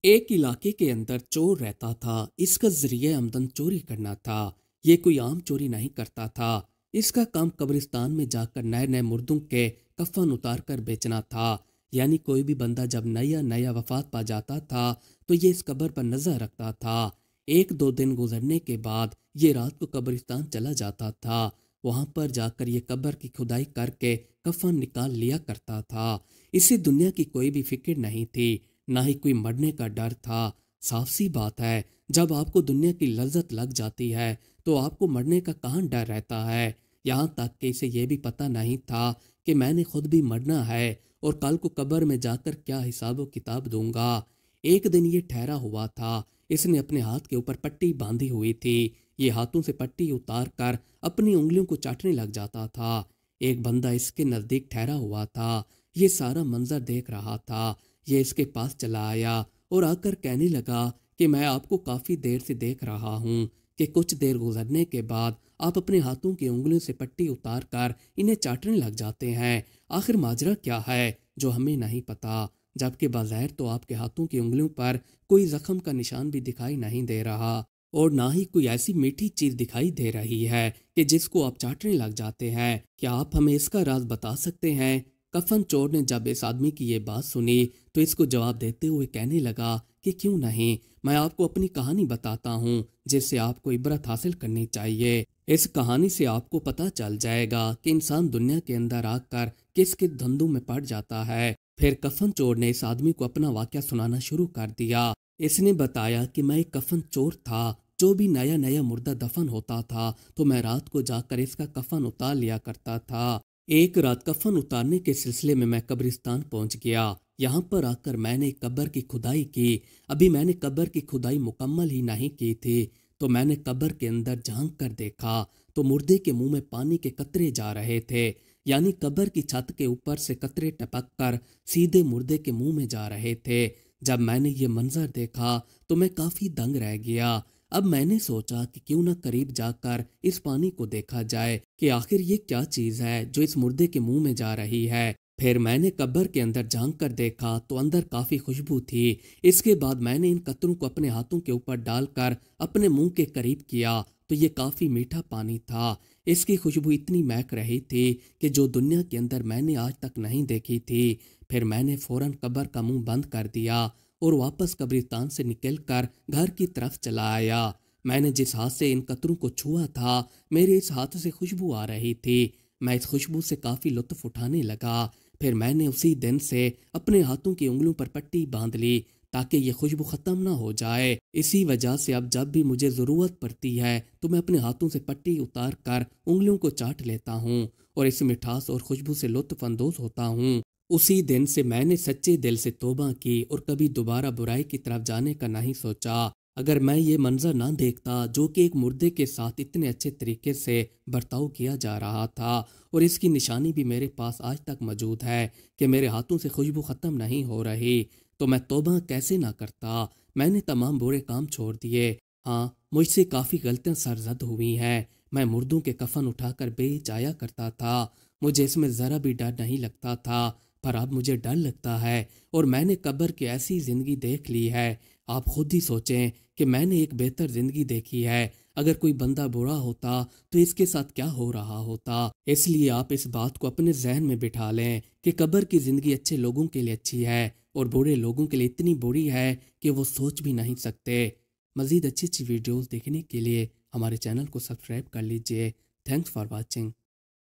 ایک علاقے کے اندر چور رہتا تھا۔ اس کا ذریعہ آمدن چوری کرنا تھا۔ یہ کوئی عام چوری نہیں کرتا تھا۔ اس کا کام قبرستان میں جا کر نئے نئے مردوں کے کفن اتار کر بیچنا تھا۔ یعنی کوئی بھی بندہ جب نیا نیا وفات پا جاتا تھا تو یہ اس قبر پر نظر رکھتا تھا۔ ایک دو دن گزرنے کے بعد یہ رات کو قبرستان چلا جاتا تھا۔ وہاں پر جا کر یہ قبر کی کھدائی کر کے کفن نکال لیا کرتا تھا۔ اسے دنیا کی کوئی بھی فکر نہیں تھی، نہ ہی کوئی مرنے کا ڈر تھا۔ صاف سی بات ہے، جب آپ کو دنیا کی لذت لگ جاتی ہے تو آپ کو مرنے کا کہاں ڈر رہتا ہے۔ یہاں تک کہ اسے یہ بھی پتہ نہیں تھا کہ میں نے خود بھی مرنا ہے اور کل کو قبر میں جا کر کیا حساب و کتاب دوں گا۔ ایک دن یہ ٹھہرا ہوا تھا۔ اس نے اپنے ہاتھ کے اوپر پٹی باندھی ہوئی تھی۔ یہ ہاتھوں سے پٹی اتار کر اپنی انگلیوں کو چاٹنے لگ جاتا تھا۔ ایک بندہ اس کے نزدیک ٹھہرا ہوا تھا۔ یہ سارا منظر دیکھ رہا تھا۔ یہ اس کے پاس چلا آیا اور آ کر کہنے لگا کہ میں آپ کو کافی دیر سے دیکھ رہا ہوں کہ کچھ دیر گزرنے کے بعد آپ اپنے ہاتھوں کی انگلیوں سے پٹی اتار کر انہیں چاٹنے لگ جاتے ہیں۔ آخر ماجرا کیا ہے جو ہمیں نہیں پتا، جبکہ بظاہر تو آپ کے ہاتھوں کی انگلیوں پر کوئی زخم کا نشان بھی دکھائی نہیں دے رہا اور نہ ہی کوئی ایسی میٹھی چیز دکھائی دے رہی ہے کہ جس کو آپ چاٹنے لگ جاتے ہیں۔ کیا آپ ہمیں اس کا راز بتا سکتے ہیں؟ کفن چور نے جب اس آدمی کی یہ بات سنی تو اس کو جواب دیتے ہوئے کہنے لگا کہ کیوں نہیں، میں آپ کو اپنی کہانی بتاتا ہوں جس سے آپ کو عبرت حاصل کرنی چاہیے۔ اس کہانی سے آپ کو پتہ چل جائے گا کہ انسان دنیا کے اندر آ کر کس کس دھندوں میں پڑ جاتا ہے۔ پھر کفن چور نے اس آدمی کو اپنا واقعہ سنانا شروع کر دیا۔ اس نے بتایا کہ میں ایک کفن چور تھا، جو بھی نیا نیا مردہ دفن ہوتا تھا تو میں رات کو جا کر اس کا کفن اتار لیا کرتا تھا۔ ایک رات کفن اتارنے کے سلسلے میں قبرستان پہنچ گیا۔ یہاں پر آ کر میں نے قبر کی کھدائی کی۔ ابھی میں نے قبر کی کھدائی مکمل ہی نہیں کی تھی تو میں نے قبر کے اندر جھانک کر دیکھا تو مردے کے منہ میں پانی کے قطرے جا رہے تھے، یعنی قبر کی چھت کے اوپر سے قطرے ٹپک کر سیدھے مردے کے منہ میں جا رہے تھے۔ جب میں نے یہ منظر دیکھا تو میں کافی دنگ رہ گیا۔ اب میں نے سوچا کہ کیوں نہ قریب جا کر اس پانی کو دیکھا جائے کہ آخر یہ کیا چیز ہے جو اس مردے کے منہ میں جا رہی ہے۔ پھر میں نے قبر کے اندر جھانک کر دیکھا تو اندر کافی خوشبو تھی۔ اس کے بعد میں نے ان قطروں کو اپنے ہاتھوں کے اوپر ڈال کر اپنے منہ کے قریب کیا تو یہ کافی میٹھا پانی تھا۔ اس کی خوشبو اتنی مہک رہی تھی کہ جو دنیا کے اندر میں نے آج تک نہیں دیکھی تھی۔ پھر میں نے فوراً قبر کا منہ بند کر دیا اور واپس قبرستان سے نکل کر گھر کی طرف چلا آیا۔ میں نے جس ہاتھ سے ان قطروں کو چھوا تھا میرے اس ہاتھ سے خوشبو آ رہی تھی۔ میں اس خوشبو سے کافی لطف اٹھانے لگا۔ پھر میں نے اسی دن سے اپنے ہاتھوں کی انگلیوں پر پٹی باندھ لی تاکہ یہ خوشبو ختم نہ ہو جائے۔ اسی وجہ سے اب جب بھی مجھے ضرورت پڑتی ہے تو میں اپنے ہاتھوں سے پٹی اتار کر انگلیوں کو چاٹ لیتا ہوں اور اس مٹھاس اور خوشبو سے لطف اندوز ہوتا ہوں۔ اسی دن سے میں نے سچے دل سے توبہ کی اور کبھی دوبارہ برائی کی طرف جانے کا نہیں سوچا۔ اگر میں یہ منظر نہ دیکھتا جو کہ ایک مردے کے ساتھ اتنے اچھے طریقے سے برتاؤ کیا جا رہا تھا اور اس کی نشانی بھی میرے پاس آج تک موجود ہے کہ میرے ہاتھوں سے خوشبو ختم نہیں ہو رہی، تو میں توبہ کیسے نہ کرتا۔ میں نے تمام برے کام چھوڑ دیے۔ ہاں، مجھ سے کافی غلطیاں سرزد ہوئی ہیں۔ میں مردوں کے کفن اٹھا کر بیچ آیا کرتا تھا۔ مجھے اس میں ذرا بھی ڈر نہیں لگتا تھا، پر اب مجھے ڈر لگتا ہے اور میں نے قبر کی ایسی زندگی دیکھ لی ہے۔ آپ خود ہی سوچیں کہ میں نے ایک بہتر زندگی دیکھی ہے۔ اگر کوئی بندہ برا ہوتا تو اس کے ساتھ کیا ہو رہا ہوتا۔ اس لیے آپ اس بات کو اپنے ذہن میں بٹھا لیں کہ قبر کی زندگی اچھے لوگوں کے لیے اچھی ہے اور برے لوگوں کے لیے اتنی بری ہے کہ وہ سوچ بھی نہیں سکتے۔ مزید اچھی ویڈیوز دیکھنے کے لیے ہمارے چینل کو سبسکرائب کر لیجئے۔ Thanks for watching.